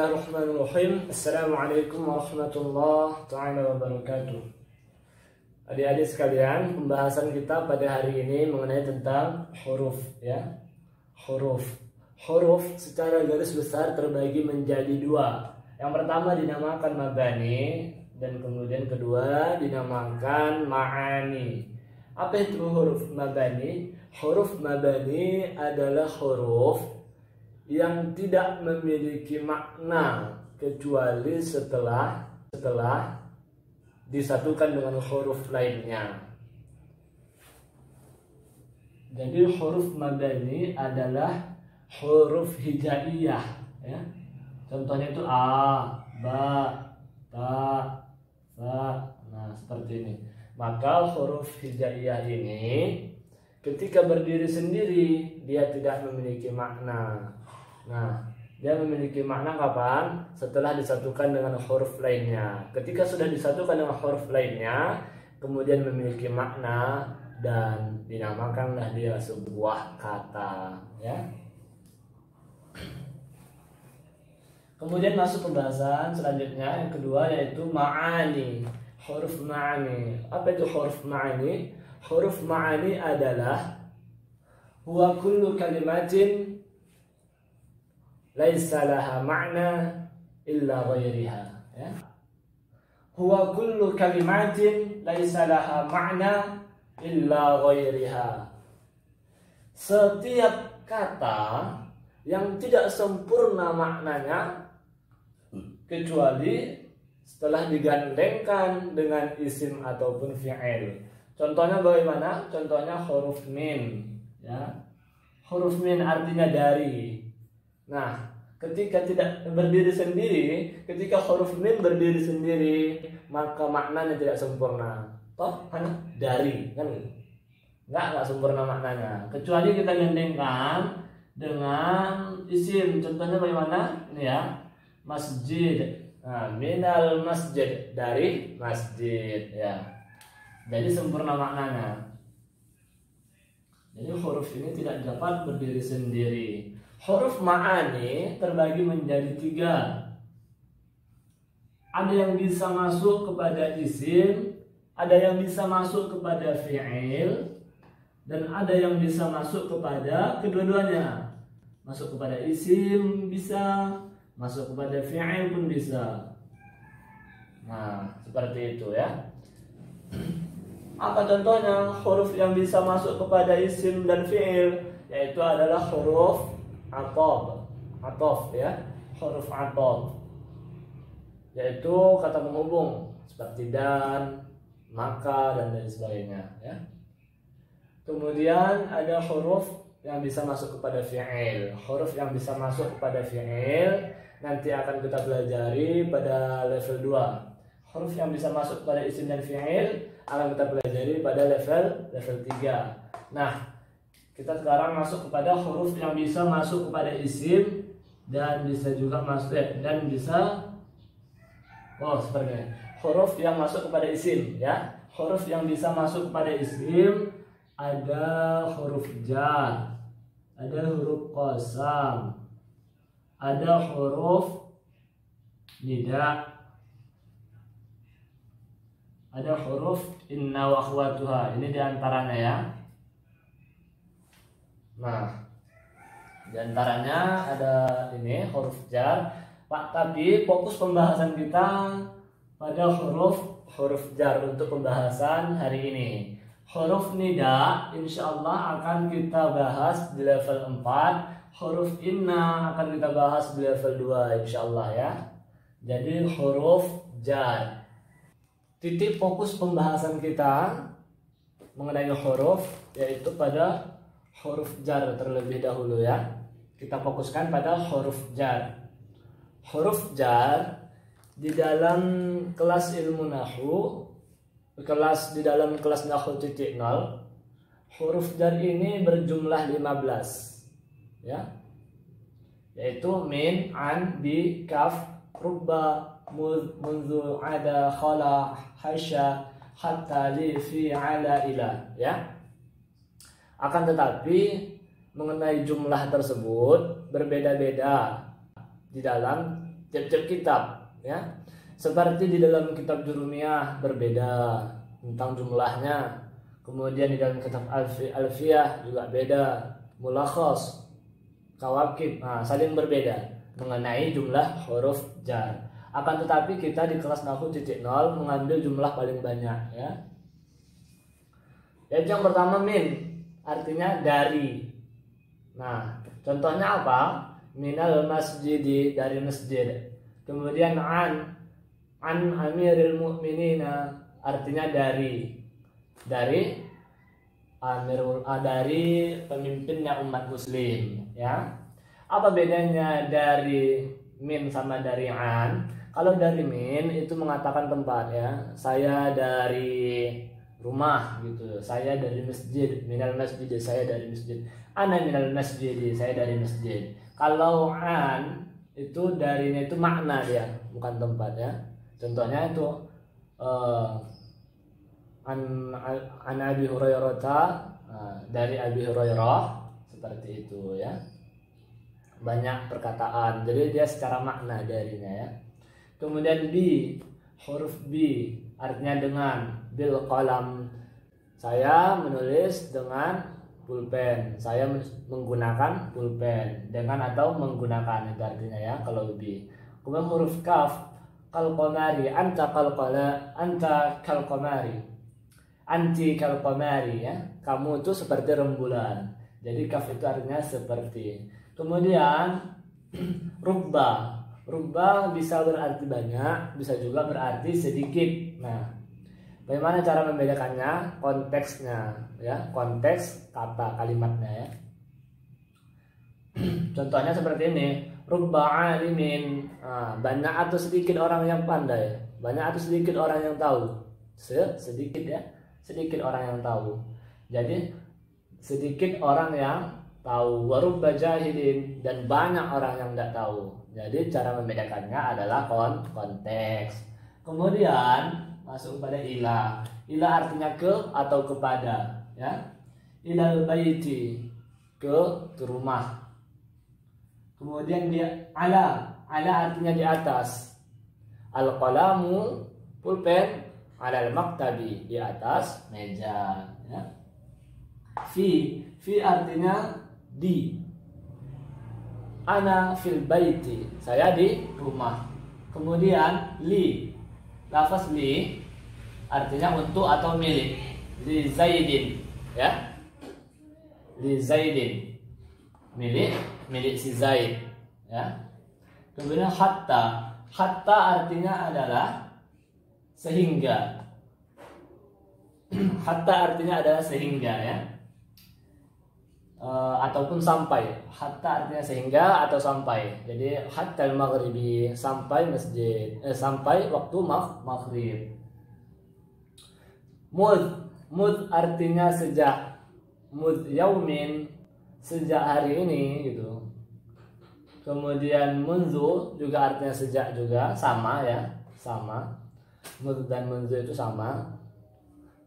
Bismillahirrahmanirrahim. Assalamualaikum warahmatullahi ta'ala wabarakatuh. Adik-adik sekalian, pembahasan kita pada hari ini mengenai tentang huruf, ya. Huruf secara garis besar terbagi menjadi dua. Yang pertama dinamakan mabani dan kemudian kedua dinamakan ma'ani. Apa itu huruf mabani? Huruf mabani adalah huruf yang tidak memiliki makna kecuali setelah disatukan dengan huruf lainnya. Jadi huruf mabani adalah huruf hijaiyah, ya. Contohnya itu a, ba, ta, sa. Nah, seperti ini. Maka huruf hijaiyah ini ketika berdiri sendiri dia tidak memiliki makna. Nah, dia memiliki makna kapan? Setelah disatukan dengan huruf lainnya. Ketika sudah disatukan dengan huruf lainnya, kemudian memiliki makna dan dinamakanlah dia sebuah kata, ya. Kemudian masuk pembahasan selanjutnya yang kedua yaitu ma'ani. Huruf ma'ani. Apa itu huruf ma'ani? Huruf ma'ani adalah huwa kullu kalimatin laisa laha ma'na illa ghairiha, ya. Huwa kullu kalimatin laisa laha ma'na illa ghairiha. Setiap kata yang tidak sempurna maknanya kecuali setelah digandengkan dengan isim ataupun fi'il. Contohnya bagaimana? Contohnya huruf min, ya. Huruf min artinya dari. Nah, ketika tidak berdiri sendiri, ketika huruf min berdiri sendiri, maka maknanya tidak sempurna. Toh, dari, kan? Enggak sempurna maknanya. Kecuali kita gandengkan dengan isim. Contohnya bagaimana? Ini ya, masjid. Nah, minal masjid, dari masjid, ya. Jadi sempurna maknanya. Jadi huruf ini tidak dapat berdiri sendiri. Huruf ma'ani terbagi menjadi tiga. Ada yang bisa masuk kepada isim, ada yang bisa masuk kepada fi'il, dan ada yang bisa masuk kepada kedua-duanya. Masuk kepada isim bisa, masuk kepada fi'il pun bisa. Nah, seperti itu, ya. Apa contohnya huruf yang bisa masuk kepada isim dan fi'il? Yaitu adalah huruf atof, ya. Huruf atof, yaitu kata penghubung seperti dan, maka, dan lain sebagainya, ya. Kemudian ada huruf yang bisa masuk kepada fi'il. Huruf yang bisa masuk kepada fi'il nanti akan kita pelajari pada level 2. Huruf yang bisa masuk kepada isim dan fi'il akan kita pelajari pada level 3. Nah, kita sekarang masuk kepada huruf yang bisa masuk kepada isim dan bisa juga masuk dan bisa seperti ini. Huruf yang masuk kepada isim, ya. Huruf yang bisa masuk kepada isim ada huruf jar, ada huruf qasam, ada huruf nida, ada huruf inna wa akhwatuha. Ini diantaranya, ya. Nah, diantaranya ada ini huruf jar. Pak, tapi fokus pembahasan kita pada huruf jar untuk pembahasan hari ini. Huruf nida insya Allah akan kita bahas di level 4. Huruf inna akan kita bahas di level 2 insya Allah, ya. Jadi huruf jar. Titik fokus pembahasan kita mengenai huruf yaitu pada huruf jar terlebih dahulu, ya. Kita fokuskan pada huruf jar. Huruf jar di dalam kelas ilmu nahwu, di dalam kelas nahwu titik 0, huruf jar ini berjumlah 15, ya. Yaitu min, an, bi, kaf, rubba, munzu, ada, khala, hasya, hatta, li, fi, ala, ila, ya. Akan tetapi mengenai jumlah tersebut berbeda-beda di dalam tiap-tiap kitab ya. Seperti di dalam kitab Jurumiyah berbeda tentang jumlahnya. Kemudian di dalam kitab Alfiyah juga beda, Mulakhas, Kawakib, saling berbeda mengenai jumlah huruf jar. Akan tetapi kita di kelas Nahwu 0 mengambil jumlah paling banyak ya. Yaitu yang pertama min, artinya dari. Nah, contohnya apa? Minal masjidi, dari masjid. Kemudian an amiril mu'minina, artinya dari dari pemimpinnya umat muslim ya. Apa bedanya dari min sama dari an? Kalau dari min itu mengatakan tempat ya. Saya dari rumah gitu, saya dari masjid, minal masjid, saya dari masjid, ana minal masjid, saya dari masjid. Kalau an itu darinya itu makna dia, bukan tempat ya. Contohnya itu an Abi Hurairah, dari Abi Hurairah, seperti itu ya. Banyak perkataan, jadi dia secara makna darinya ya. Kemudian bi, huruf bi artinya dengan, bil qalam, saya menulis dengan pulpen, saya menggunakan pulpen, dengan atau menggunakan itu artinya ya kalau bi. Kemudian huruf kaf, kal qamari, anta kal qamari, anti kal qamari ya, kamu itu seperti rembulan. Jadi kaf itu artinya seperti. Kemudian rubba bisa berarti banyak, bisa juga berarti sedikit. Nah, bagaimana cara membedakannya? Konteksnya ya, konteks kata kalimatnya ya. Contohnya seperti ini, rubba alimin, banyak atau sedikit orang yang pandai, banyak atau sedikit orang yang tahu. Sedikit ya, sedikit orang yang tahu. Jadi sedikit orang yang tahu, warubba jahilin, dan banyak orang yang tidak tahu. Jadi cara membedakannya adalah konteks. Kemudian masuk pada ilah. Ilah artinya ke atau kepada ya. Ilal baiti, ke rumah. Kemudian dia ala artinya di atas. Al qalamu, pulpen, alal maktabi, di atas meja ya. Fi artinya di. Ana fil baiti, saya di rumah. Kemudian li, lafaz li artinya untuk atau milik. Li Zaidin ya, li Zaidin, milik si Zaid ya. Kemudian hatta artinya adalah sehingga. Hatta artinya adalah sehingga ya. Ataupun sampai. Hatta artinya sehingga atau sampai. Jadi hatta al-maghribi, sampai masjid, sampai waktu maghrib. Mud artinya sejak. Mud yaumin, sejak hari ini gitu. Kemudian munzu juga artinya sejak juga, sama ya, sama. Mud dan munzu itu sama.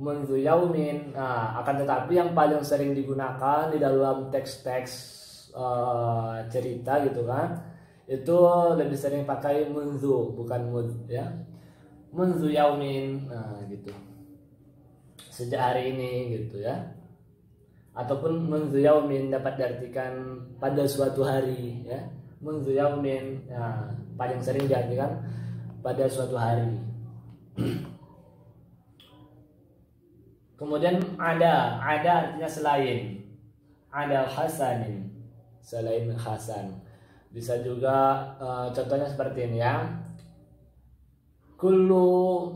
Munzu yaumin. Nah, akan tetapi yang paling sering digunakan di dalam teks-teks cerita gitu kan, itu lebih sering pakai munzu, bukan mud ya. Munzu yaumin, nah gitu, sejak hari ini gitu ya. Ataupun munzu yaumin dapat diartikan pada suatu hari ya. Munzu yaumin, nah, paling sering diartikan pada suatu hari. Kemudian ada artinya selain. Ada hasanin, selain hasan. Bisa juga contohnya seperti ini ya. Kullu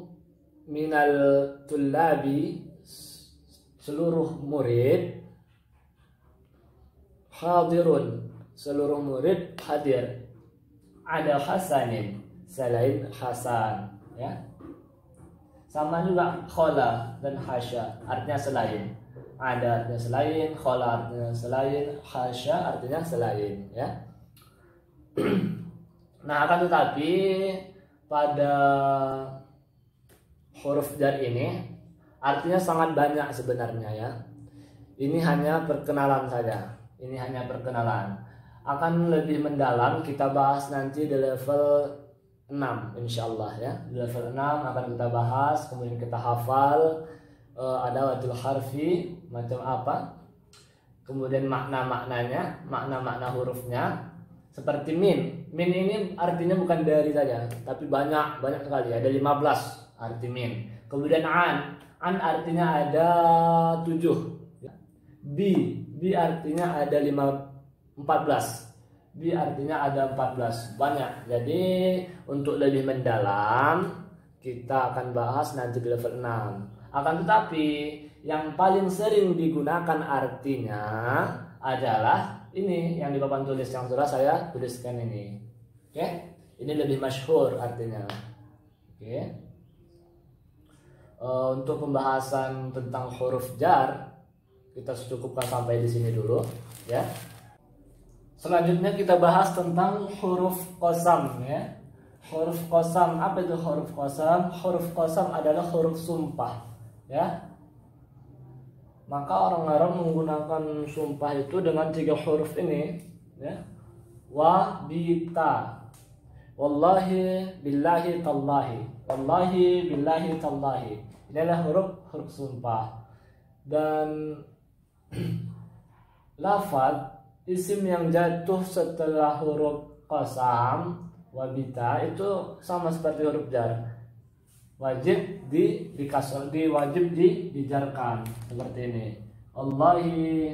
minal tullabi, seluruh murid, hadirun, seluruh murid hadir. Ada hasanin, selain hasan ya. Sama juga khola dan hasya, artinya selain. Ada artinya selain, khola artinya selain, hasya artinya selain ya. Nah, akan tetapi pada huruf jar ini artinya sangat banyak sebenarnya ya. Ini hanya perkenalan saja. Ini hanya perkenalan. akan lebih mendalam kita bahas nanti di level 6 insyaallah ya. Di level 6 akan kita bahas, kemudian kita hafal adawatul harfi macam apa, kemudian makna-maknanya, makna-makna hurufnya. Seperti min. Min ini artinya bukan dari saja, tapi banyak sekali, ada 15 arti min. Kemudian an artinya ada 7. Bi artinya ada 14. Bi artinya ada 14. Banyak. Jadi untuk lebih mendalam kita akan bahas nanti di level 6. Akan tetapi yang paling sering digunakan artinya adalah ini yang di papan tulis yang sudah saya tuliskan ini. Oke? Ini lebih masyhur artinya. Oke? Untuk pembahasan tentang huruf jar kita cukupkan sampai di sini dulu ya. Selanjutnya kita bahas tentang huruf qasam ya. Huruf qasam, apa itu huruf qasam? Huruf qasam adalah huruf sumpah ya. Maka orang Arab menggunakan sumpah itu dengan 3 huruf ini ya. Wa bita. Wallahi billahi tallahi. Wallahi billahi tallahi. Ini adalah huruf sumpah. Dan lafaz isim yang jatuh setelah huruf qasam wa bita itu sama seperti huruf jar. Wajib wajib dijarkan seperti ini. Allahi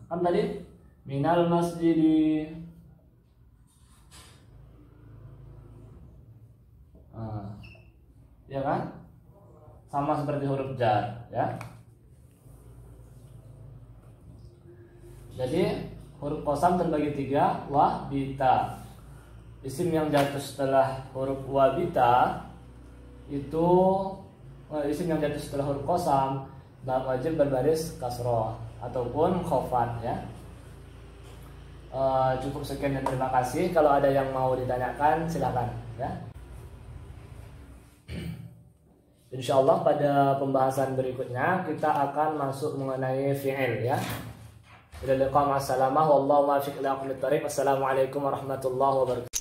kan tadi minal masjidi. Ya kan? Sama seperti huruf jar ya. Jadi huruf qasam terbagi 3, wa bita. Isim yang jatuh setelah huruf wa bita itu isim yang jatuh setelah huruf qasam wajib berbaris kasroh ataupun khofat ya. Cukup sekian dan terima kasih. Kalau ada yang mau ditanyakan silakan ya. Insyaallah pada pembahasan berikutnya kita akan masuk mengenai fi'il ya. Ila liqa ma'as salamah wallahu muwaffiq ila aqwamit thariq. Wassalamualaikum warahmatullahi wabarakatuh.